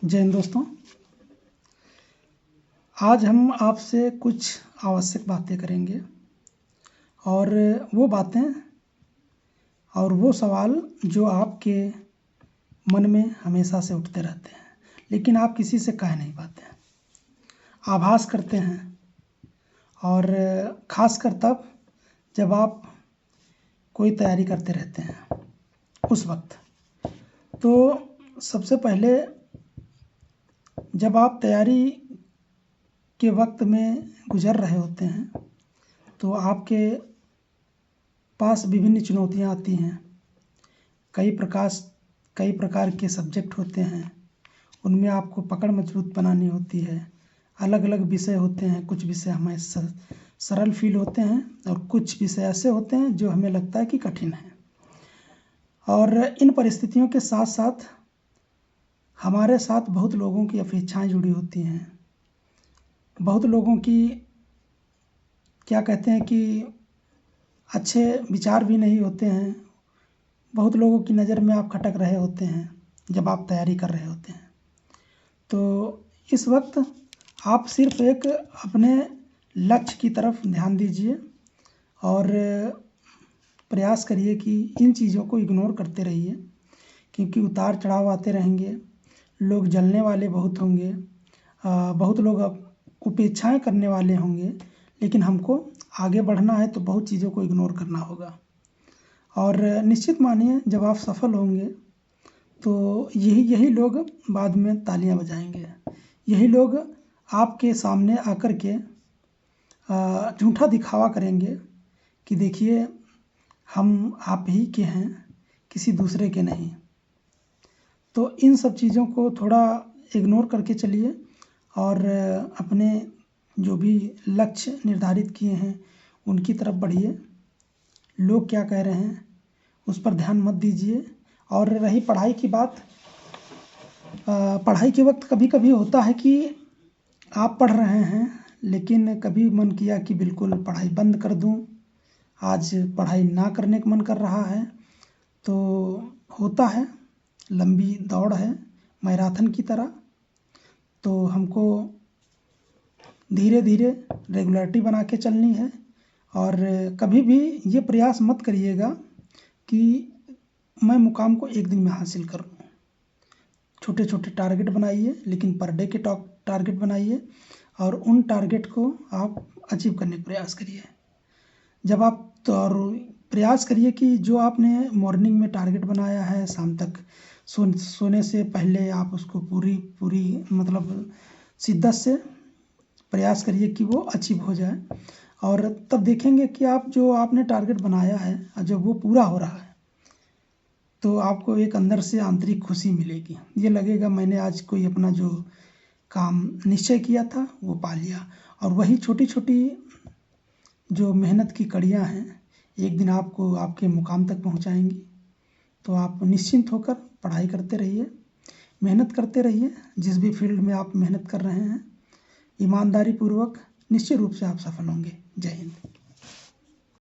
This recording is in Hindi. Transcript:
जय हिंद दोस्तों। आज हम आपसे कुछ आवश्यक बातें करेंगे और वो बातें और वो सवाल जो आपके मन में हमेशा से उठते रहते हैं, लेकिन आप किसी से कह नहीं पाते हैं, आभास करते हैं, और ख़ासकर तब जब आप कोई तैयारी करते रहते हैं उस वक्त। तो सबसे पहले जब आप तैयारी के वक्त में गुज़र रहे होते हैं तो आपके पास विभिन्न चुनौतियां आती हैं। कई प्रकार के सब्जेक्ट होते हैं, उनमें आपको पकड़ मजबूत बनानी होती है। अलग अलग विषय होते हैं, कुछ विषय हमें सरल फील होते हैं और कुछ विषय ऐसे होते हैं जो हमें लगता है कि कठिन है। और इन परिस्थितियों के साथ साथ हमारे साथ बहुत लोगों की अपेक्षाएं जुड़ी होती हैं। बहुत लोगों की क्या कहते हैं कि अच्छे विचार भी नहीं होते हैं। बहुत लोगों की नज़र में आप खटक रहे होते हैं जब आप तैयारी कर रहे होते हैं। तो इस वक्त आप सिर्फ एक अपने लक्ष्य की तरफ ध्यान दीजिए और प्रयास करिए कि इन चीज़ों को इग्नोर करते रहिए, क्योंकि उतार चढ़ाव आते रहेंगे। लोग जलने वाले बहुत होंगे, बहुत लोग उपेक्षाएं करने वाले होंगे, लेकिन हमको आगे बढ़ना है तो बहुत चीज़ों को इग्नोर करना होगा। और निश्चित मानिए जब आप सफल होंगे तो यही लोग बाद में तालियां बजाएंगे। यही लोग आपके सामने आकर के झूठा दिखावा करेंगे कि देखिए हम आप ही के हैं, किसी दूसरे के नहीं। तो इन सब चीज़ों को थोड़ा इग्नोर करके चलिए और अपने जो भी लक्ष्य निर्धारित किए हैं उनकी तरफ बढ़िए। लोग क्या कह रहे हैं उस पर ध्यान मत दीजिए। और रही पढ़ाई की बात, पढ़ाई के वक्त कभी कभी होता है कि आप पढ़ रहे हैं, लेकिन कभी मन किया कि बिल्कुल पढ़ाई बंद कर दूं, आज पढ़ाई ना करने का मन कर रहा है। तो होता है, लंबी दौड़ है मैराथन की तरह। तो हमको धीरे धीरे रेगुलरिटी बना के चलनी है। और कभी भी ये प्रयास मत करिएगा कि मैं मुकाम को एक दिन में हासिल करूं। छोटे छोटे टारगेट बनाइए, लेकिन पर डे के टारगेट बनाइए और उन टारगेट को आप अचीव करने का प्रयास करिए। जब आप प्रयास करिए कि जो आपने मॉर्निंग में टारगेट बनाया है, शाम तक सोने से पहले आप उसको पूरी मतलब शिद्दत से प्रयास करिए कि वो अचीव हो जाए। और तब देखेंगे कि आप जो आपने टारगेट बनाया है और जब वो पूरा हो रहा है तो आपको एक अंदर से आंतरिक खुशी मिलेगी। ये लगेगा मैंने आज कोई अपना जो काम निश्चय किया था वो पा लिया। और वही छोटी छोटी जो मेहनत की कड़ियाँ हैं एक दिन आपको आपके मुकाम तक पहुंचाएंगी। तो आप निश्चिंत होकर पढ़ाई करते रहिए, मेहनत करते रहिए। जिस भी फील्ड में आप मेहनत कर रहे हैं ईमानदारी पूर्वक निश्चित रूप से आप सफल होंगे। जय हिंद।